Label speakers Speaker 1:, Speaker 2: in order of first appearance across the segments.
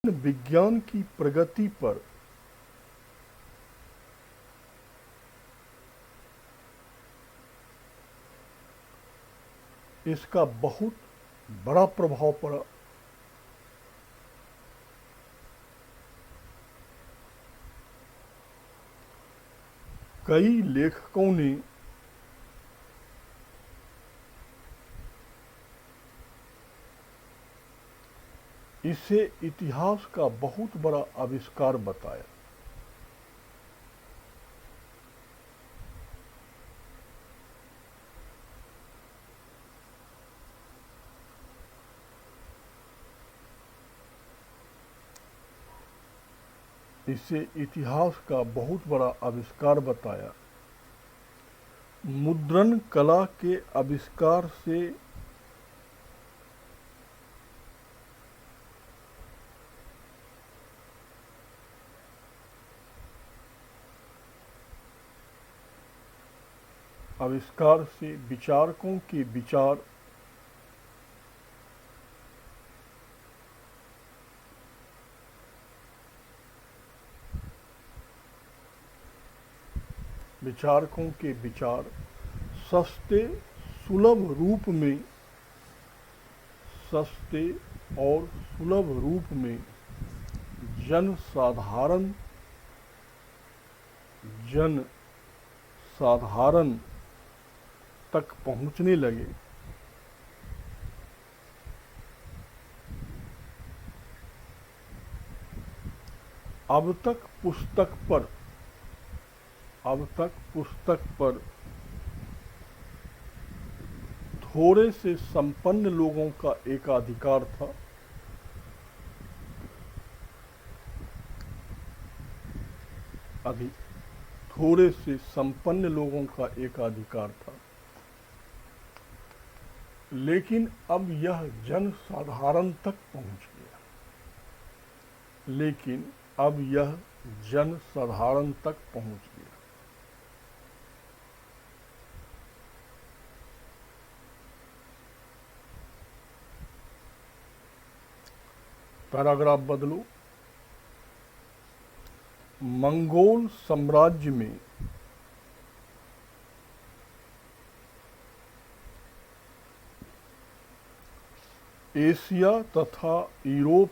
Speaker 1: विज्ञान की प्रगति पर इसका बहुत बड़ा प्रभाव पड़ा। कई लेखकों ने इसे इतिहास का बहुत बड़ा आविष्कार बताया। इसे इतिहास का बहुत बड़ा आविष्कार बताया। मुद्रण कला के आविष्कार से विचारकों के विचार सस्ते और सुलभ रूप में जन साधारण तक पहुंचने लगे। अब तक पुस्तक पर थोड़े से संपन्न लोगों का एकाधिकार था। थोड़े से संपन्न लोगों का एकाधिकार था, लेकिन अब यह जन साधारण तक पहुंच गया। पैराग्राफ बदलो। मंगोल साम्राज्य में एशिया तथा यूरोप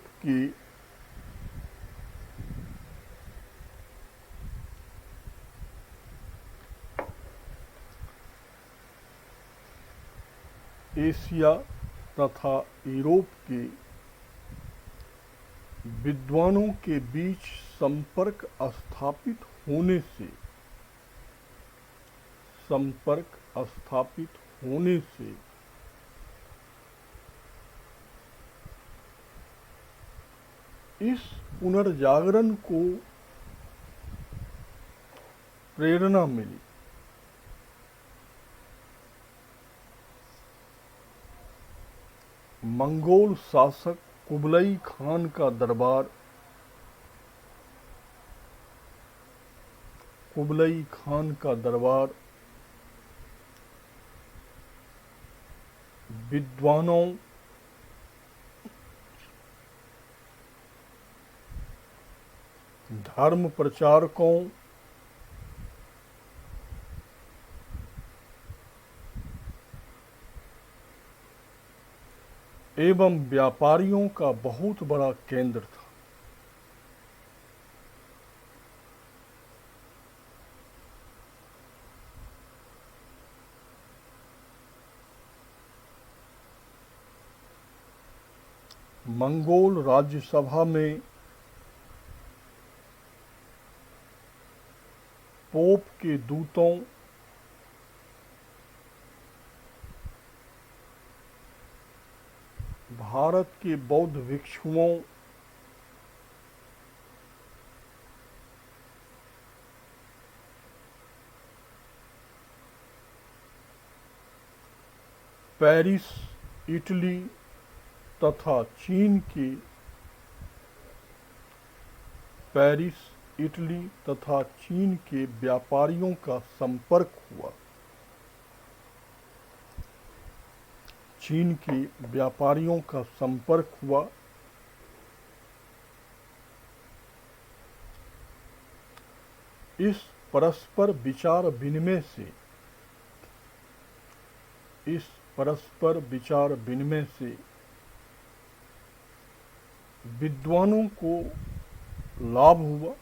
Speaker 1: के विद्वानों के बीच संपर्क स्थापित होने से इस पुनर्जागरण को प्रेरणा मिली। मंगोल शासक कुबलई खान का दरबार विद्वानों, धर्म प्रचारकों, एवं व्यापारियों का बहुत बड़ा केंद्र था। मंगोल राज्यसभा में पोप के दूतों, भारत के बौद्ध भिक्षुओं, पेरिस, इटली तथा चीन के व्यापारियों का संपर्क हुआ। इस परस्पर विचार विनिमय से, इस परस्पर विचार विनिमय से विद्वानों को लाभ हुआ,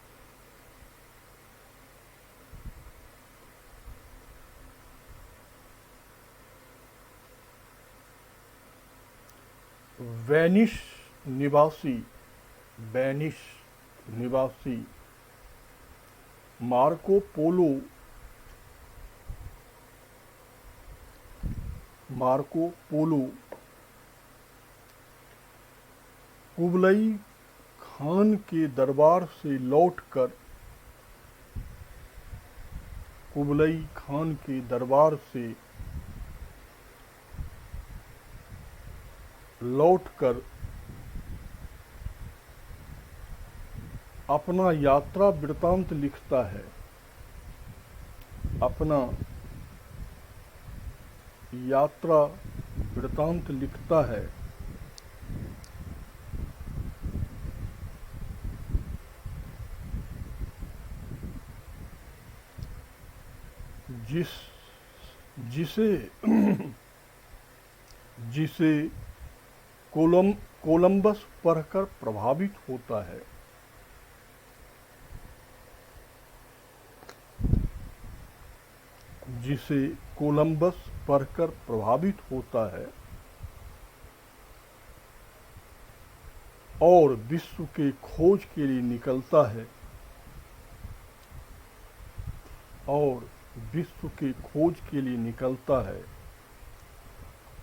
Speaker 1: वेनिस निवासी मार्को पोलो कुबलई खान के दरबार से लौटकर अपना यात्रा वृतांत लिखता है, जिसे कोलंबस पढ़कर प्रभावित होता है। और विश्व के खोज के लिए निकलता है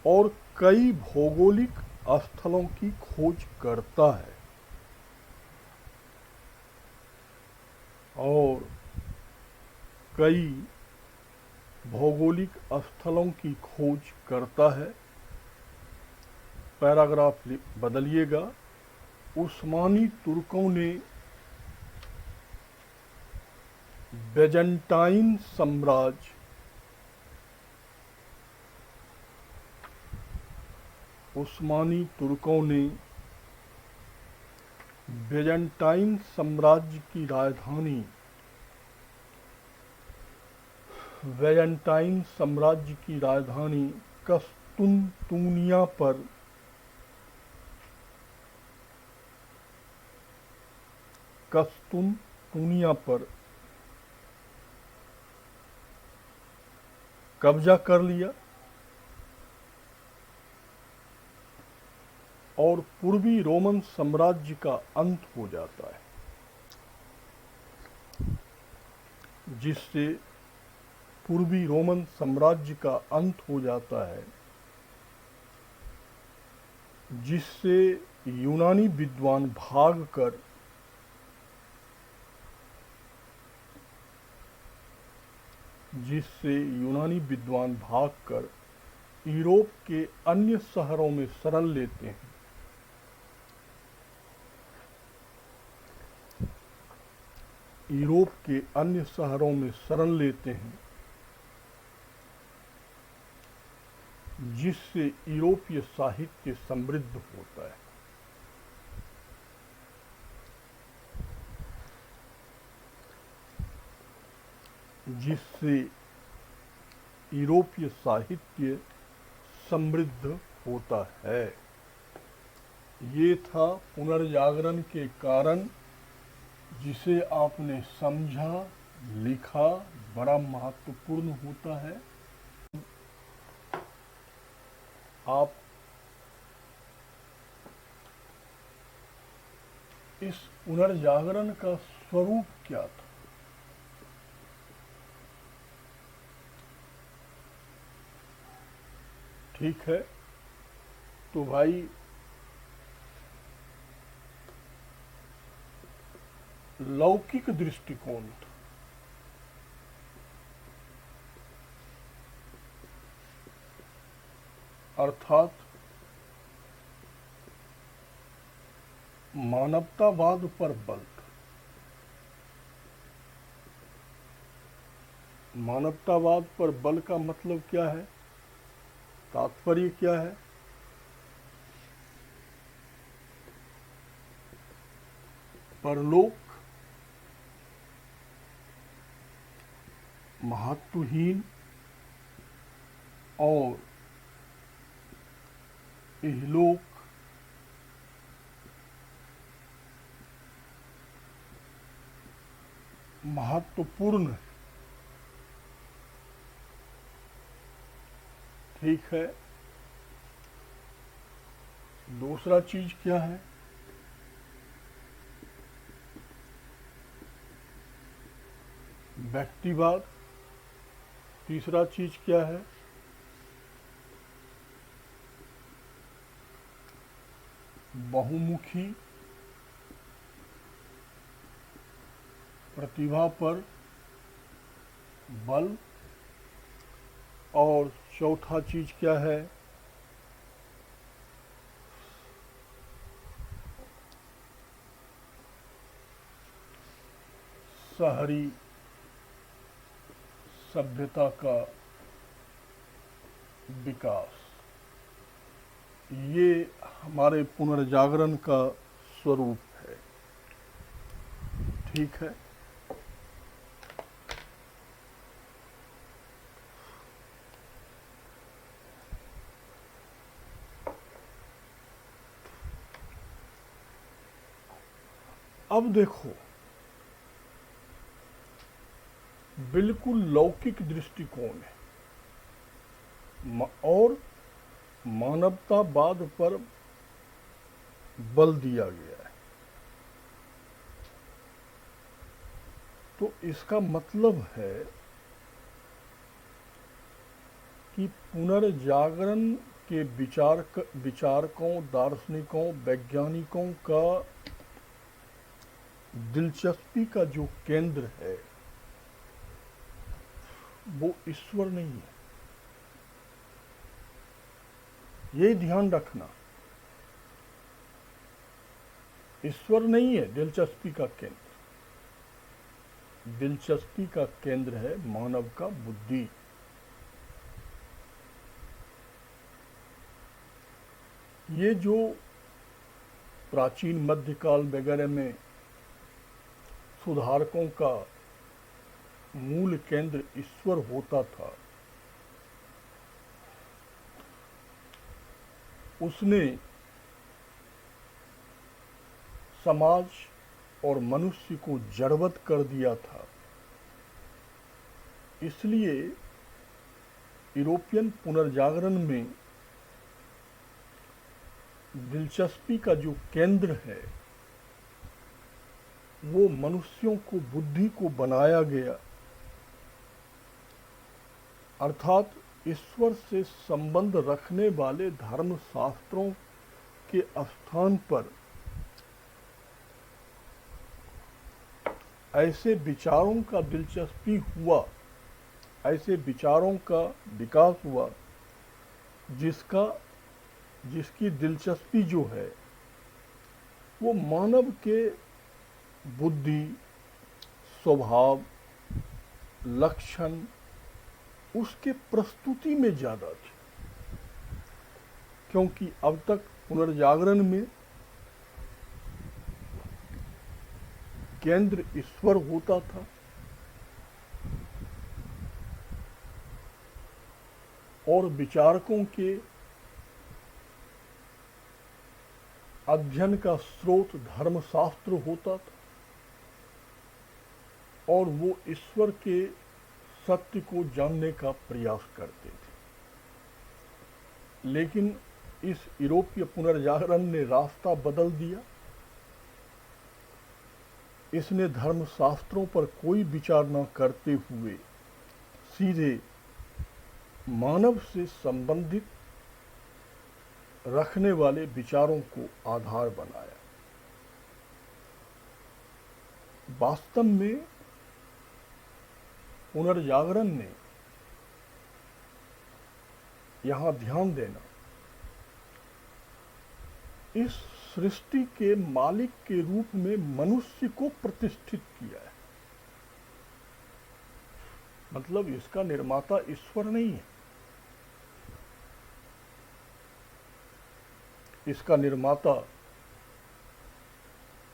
Speaker 1: और कई भौगोलिक स्थलों की खोज करता है, पैराग्राफ बदलिएगा। उस्मानी तुर्कों ने बेजेंटाइन साम्राज्य की राजधानी कस्तुनतुनिया पर कब्जा कर लिया और पूर्वी रोमन साम्राज्य का अंत हो जाता है, जिससे यूनानी विद्वान भागकर यूरोप के अन्य शहरों में शरण लेते हैं। जिससे यूरोपीय साहित्य समृद्ध होता है। ये था पुनर्जागरण के कारण, जिसे आपने समझा, लिखा, बड़ा महत्वपूर्ण होता है। आप इस पुनर्जागरण का स्वरूप क्या था? ठीक है, तो भाई लौकिक दृष्टिकोण था, अर्थात मानवतावाद पर बल था। मानवतावाद पर बल का मतलब क्या है, तात्पर्य क्या है? परलोक महत्वहीन और इहलोक महत्वपूर्ण है। ठीक है, दूसरा चीज क्या है? व्यक्तिवाद। तीसरा चीज क्या है? बहुमुखी प्रतिभा पर बल। और चौथा चीज क्या है? शहरी सभ्यता का विकास। ये हमारे पुनर्जागरण का स्वरूप है। ठीक है, अब देखो, बिल्कुल लौकिक दृष्टिकोण है और मानवतावाद पर बल दिया गया है। तो इसका मतलब है कि पुनर्जागरण के विचारकों, दार्शनिकों, वैज्ञानिकों का दिलचस्पी का जो केंद्र है वो ईश्वर नहीं है। ये ध्यान रखना, ईश्वर नहीं है दिलचस्पी का केंद्र। दिलचस्पी का केंद्र है मानव का बुद्धि। ये जो प्राचीन मध्यकाल वगैरह में सुधारकों का मूल केंद्र ईश्वर होता था, उसने समाज और मनुष्य को जड़वत कर दिया था। इसलिए यूरोपियन पुनर्जागरण में दिलचस्पी का जो केंद्र है वो मनुष्यों को, बुद्धि को बनाया गया, अर्थात ईश्वर से संबंध रखने वाले धर्मशास्त्रों के स्थान पर ऐसे विचारों का दिलचस्पी हुआ, ऐसे विचारों का विकास हुआ जिसकी दिलचस्पी जो है वो मानव के बुद्धि, स्वभाव, लक्षण, उसके प्रस्तुति में ज़्यादा थी। क्योंकि अब तक पुनर्जागरण में केंद्र ईश्वर होता था और विचारकों के अध्ययन का स्रोत धर्मशास्त्र होता था और वो ईश्वर के सत्य को जानने का प्रयास करते थे। लेकिन इस यूरोपीय पुनर्जागरण ने रास्ता बदल दिया। इसने धर्मशास्त्रों पर कोई विचार न करते हुए सीधे मानव से संबंधित रखने वाले विचारों को आधार बनाया। वास्तव में पुनर्जागरण ने, यहां ध्यान देना, इस सृष्टि के मालिक के रूप में मनुष्य को प्रतिष्ठित किया है। मतलब इसका निर्माता ईश्वर नहीं है, इसका निर्माता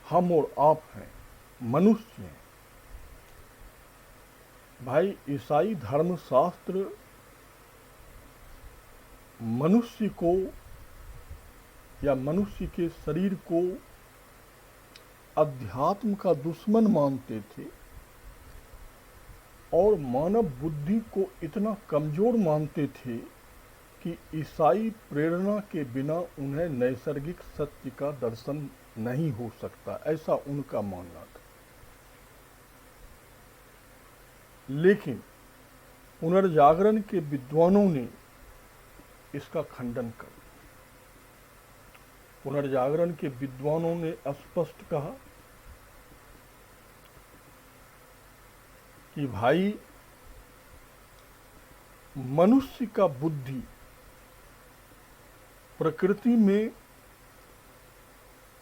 Speaker 1: हम और आप हैं, मनुष्य हैं। भाई ईसाई धर्मशास्त्र मनुष्य को या मनुष्य के शरीर को अध्यात्म का दुश्मन मानते थे और मानव बुद्धि को इतना कमजोर मानते थे कि ईसाई प्रेरणा के बिना उन्हें नैसर्गिक सत्य का दर्शन नहीं हो सकता, ऐसा उनका मानना था। लेकिन पुनर्जागरण के विद्वानों ने इसका खंडन कर दिया। पुनर्जागरण के विद्वानों ने स्पष्ट कहा कि भाई मनुष्य का बुद्धि प्रकृति में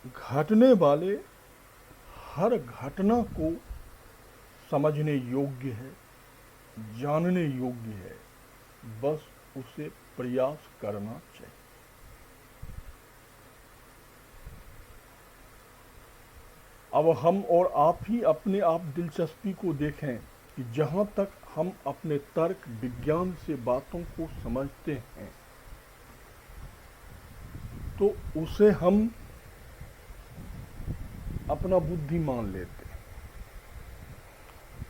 Speaker 1: घटने वाले हर घटना को समझने योग्य है, जानने योग्य है, बस उसे प्रयास करना चाहिए। अब हम और आप ही अपने आप दिलचस्पी को देखें कि जहाँ तक हम अपने तर्क विज्ञान से बातों को समझते हैं तो उसे हम अपना बुद्धि मान लेते हैं,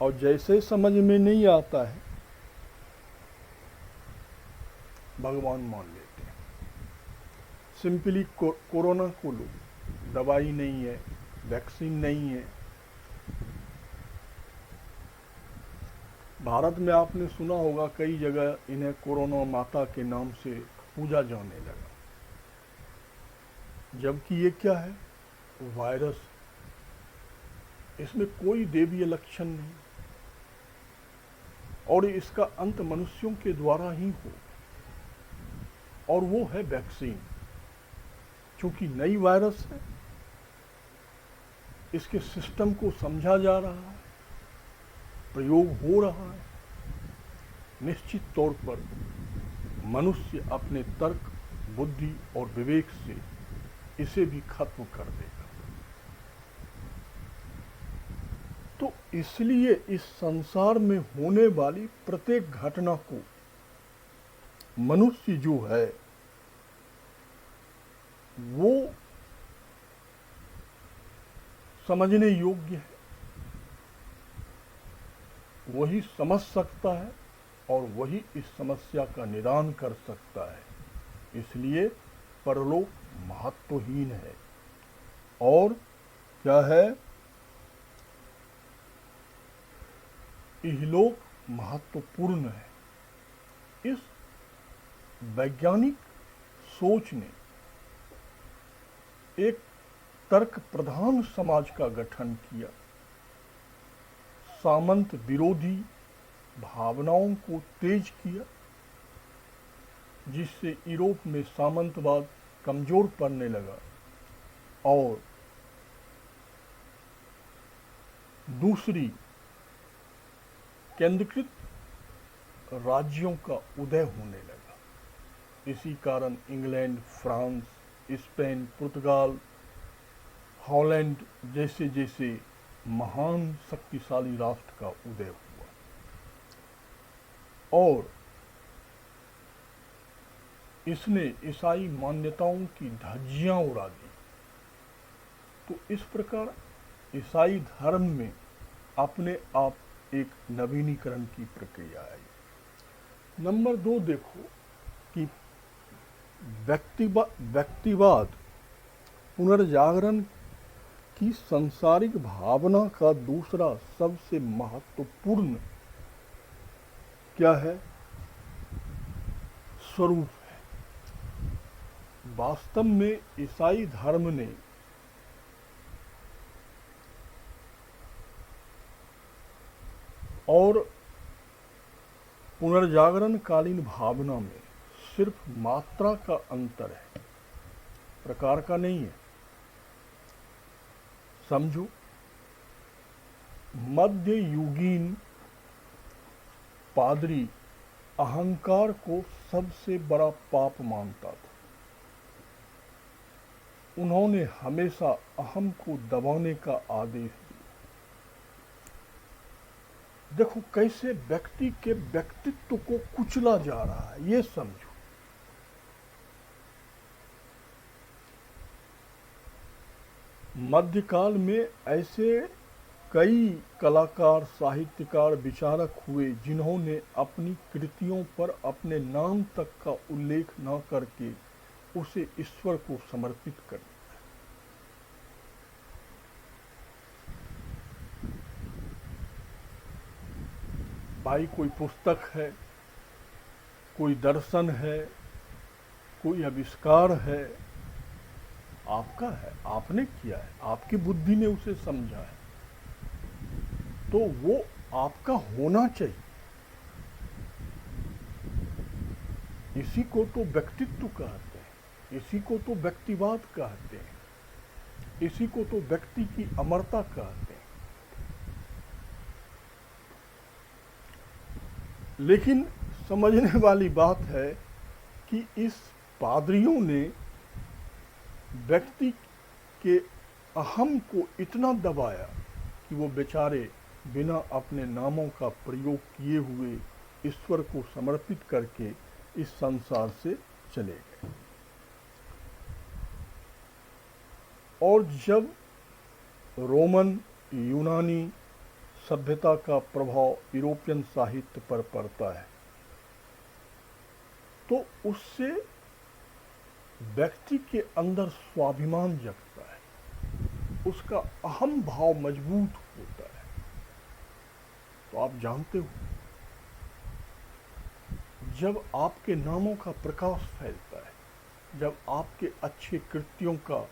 Speaker 1: और जैसे समझ में नहीं आता है भगवान मान लेते हैं। सिंपली कोरोना को लो, दवाई नहीं है, वैक्सीन नहीं है। भारत में आपने सुना होगा कई जगह इन्हें कोरोना माता के नाम से पूजा जाने लगा, जबकि ये क्या है? वायरस। इसमें कोई देवीय लक्षण नहीं और इसका अंत मनुष्यों के द्वारा ही हो, और वो है वैक्सीन। क्योंकि नई वायरस है, इसके सिस्टम को समझा जा रहा है, प्रयोग हो रहा है। निश्चित तौर पर मनुष्य अपने तर्क, बुद्धि और विवेक से इसे भी खत्म कर देगा। तो इसलिए इस संसार में होने वाली प्रत्येक घटना को मनुष्य जो है वो समझने योग्य है, वही समझ सकता है और वही इस समस्या का निदान कर सकता है। इसलिए परलोक महत्वहीन है और क्या है? इहलोक महत्वपूर्ण है। इस वैज्ञानिक सोच ने एक तर्क प्रधान समाज का गठन किया, सामंत विरोधी भावनाओं को तेज किया, जिससे यूरोप में सामंतवाद कमजोर पड़ने लगा और दूसरी केंद्रीकृत राज्यों का उदय होने लगा। इसी कारण इंग्लैंड, फ्रांस, स्पेन, पुर्तगाल, हॉलैंड जैसे जैसे महान शक्तिशाली राष्ट्र का उदय हुआ और इसने ईसाई मान्यताओं की धज्जियां उड़ा दी। तो इस प्रकार ईसाई धर्म में अपने आप एक नवीनीकरण की प्रक्रिया आई। नंबर 2 देखो कि व्यक्तिवाद पुनर्जागरण की सांसारिक भावना का दूसरा सबसे महत्वपूर्ण क्या है? स्वरूप है। वास्तव में ईसाई धर्म ने और पुनर्जागरण कालीन भावना में सिर्फ मात्रा का अंतर है, प्रकार का नहीं है। समझो, मध्य युगीन पादरी अहंकार को सबसे बड़ा पाप मानता था। उन्होंने हमेशा अहम को दबाने का आदेश दिया। देखो कैसे व्यक्ति के व्यक्तित्व को कुचला जा रहा है, ये समझो। मध्यकाल में ऐसे कई कलाकार, साहित्यकार, विचारक हुए जिन्होंने अपनी कृतियों पर अपने नाम तक का उल्लेख न करके उसे ईश्वर को समर्पित कर दिया। भाई कोई पुस्तक है, कोई दर्शन है, कोई आविष्कार है, आपका है, आपने किया है, आपकी बुद्धि ने उसे समझा है, तो वो आपका होना चाहिए। इसी को तो व्यक्तित्व कहते हैं, इसी को तो व्यक्तिवाद कहते हैं, इसी को तो व्यक्ति की अमरता कहते हैं। लेकिन समझने वाली बात है कि इस पादरियों ने व्यक्ति के अहम को इतना दबाया कि वो बेचारे बिना अपने नामों का प्रयोग किए हुए ईश्वर को समर्पित करके इस संसार से चले गए। और जब रोमन, यूनानी सभ्यता का प्रभाव यूरोपियन साहित्य पर पड़ता है तो उससे व्यक्ति के अंदर स्वाभिमान जगता है, उसका अहम भाव मजबूत होता है। तो आप जानते हो, जब आपके नामों का प्रकाश फैलता है, जब आपके अच्छे कृत्यों का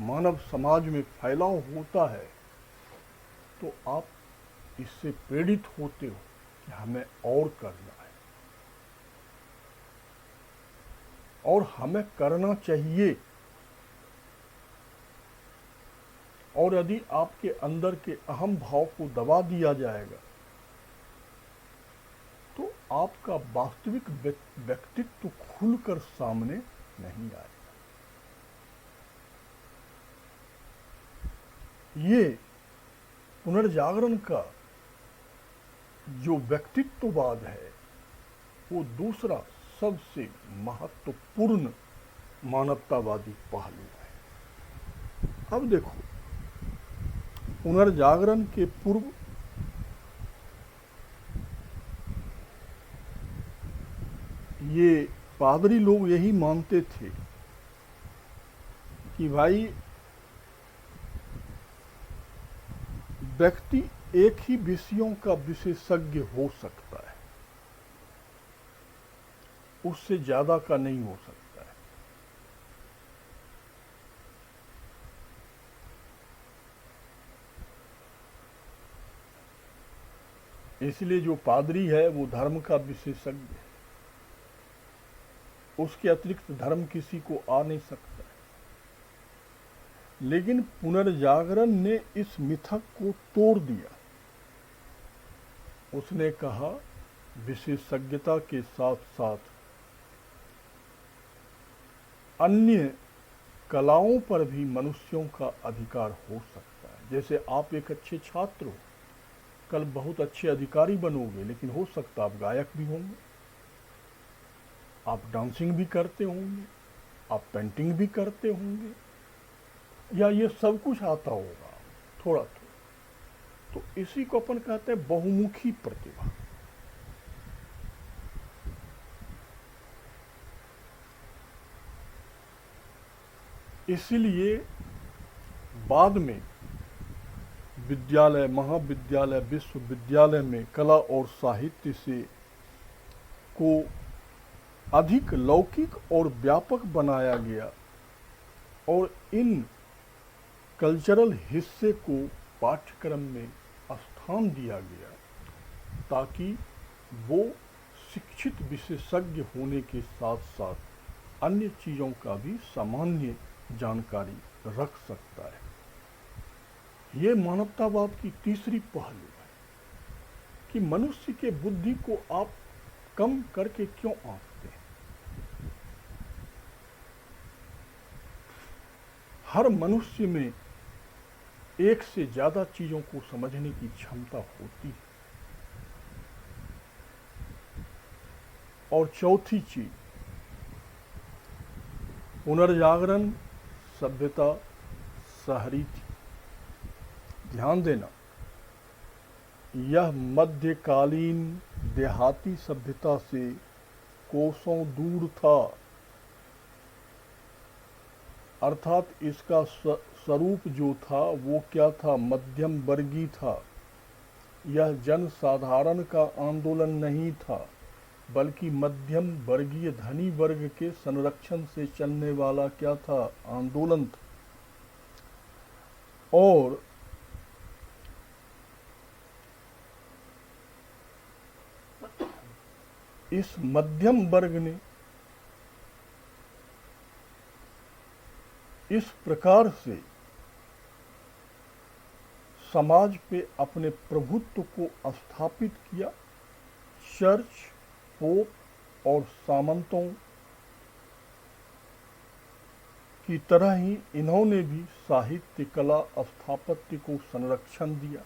Speaker 1: मानव समाज में फैलाव होता है, तो आप इससे प्रेरित होते हो कि हमें और करना है और हमें करना चाहिए। और यदि आपके अंदर के अहम भाव को दबा दिया जाएगा तो आपका वास्तविक व्यक्तित्व खुलकर सामने नहीं आएगा। ये पुनर्जागरण का जो व्यक्तित्ववाद है वो दूसरा सबसे महत्वपूर्ण मानवतावादी पहलू है। अब देखो, पुनर्जागरण के पूर्व ये पादरी लोग यही मानते थे कि भाई व्यक्ति एक ही विषयों का विशेषज्ञ हो सकता है, उससे ज्यादा का नहीं हो सकता है। इसलिए जो पादरी है वो धर्म का विशेषज्ञ है, उसके अतिरिक्त धर्म किसी को आ नहीं सकता है। लेकिन पुनर्जागरण ने इस मिथक को तोड़ दिया। उसने कहा विशेषज्ञता के साथ साथ अन्य कलाओं पर भी मनुष्यों का अधिकार हो सकता है। जैसे आप एक अच्छे छात्र हो, कल बहुत अच्छे अधिकारी बनोगे, लेकिन हो सकता आप गायक भी होंगे, आप डांसिंग भी करते होंगे, आप पेंटिंग भी करते होंगे, या ये सब कुछ आता होगा थोड़ा थोड़ा। तो इसी को अपन कहते हैं बहुमुखी प्रतिभा। इसीलिए बाद में विद्यालय, महाविद्यालय, विश्वविद्यालय में कला और साहित्य से को अधिक लौकिक और व्यापक बनाया गया और इन कल्चरल हिस्से को पाठ्यक्रम में स्थान दिया गया ताकि वो शिक्षित विशेषज्ञ होने के साथ साथ अन्य चीज़ों का भी सामान्य जानकारी रख सकता है। ये मानवतावाद की तीसरी पहलू है कि मनुष्य के बुद्धि को आप कम करके क्यों आंकते हैं। हर मनुष्य में एक से ज्यादा चीजों को समझने की क्षमता होती है, और चौथी चीज, पुनर्जागरण सभ्यता शहरी थी। ध्यान देना, यह मध्यकालीन देहाती सभ्यता से कोसों दूर था, अर्थात इसका स्वरूप जो था वो क्या था, मध्यम वर्गीय था। यह जन साधारण का आंदोलन नहीं था, बल्कि मध्यम वर्गीय धनी वर्ग के संरक्षण से चलने वाला क्या था, आंदोलन था। और इस मध्यम वर्ग ने इस प्रकार से समाज पे अपने प्रभुत्व को स्थापित किया। चर्च, पोप और सामंतों की तरह ही इन्होंने भी साहित्य, कला, स्थापत्य को संरक्षण दिया।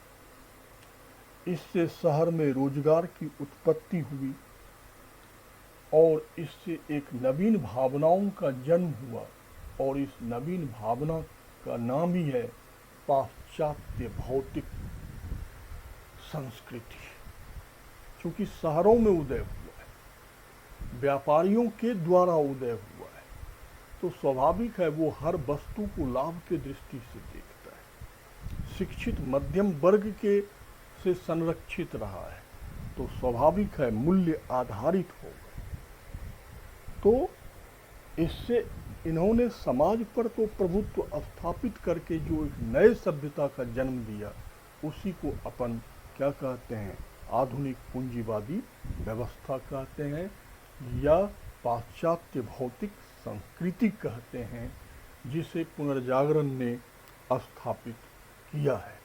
Speaker 1: इससे शहर में रोजगार की उत्पत्ति हुई और इससे एक नवीन भावनाओं का जन्म हुआ, और इस नवीन भावना का नाम ही है पाश्चात्य भौतिक संस्कृति। क्योंकि शहरों में उदय हुआ है, व्यापारियों के द्वारा उदय हुआ है, तो स्वाभाविक है वो हर वस्तु को लाभ के दृष्टि से देखता है। शिक्षित मध्यम वर्ग के से संरक्षित रहा है, तो स्वाभाविक है मूल्य आधारित हो गए। तो इससे इन्होंने समाज पर तो प्रभुत्व स्थापित करके जो एक नए सभ्यता का जन्म दिया, उसी को अपन क्या कहते हैं, आधुनिक पूंजीवादी व्यवस्था कहते हैं, या पाश्चात्य भौतिक संस्कृति कहते हैं, जिसे पुनर्जागरण ने स्थापित किया है।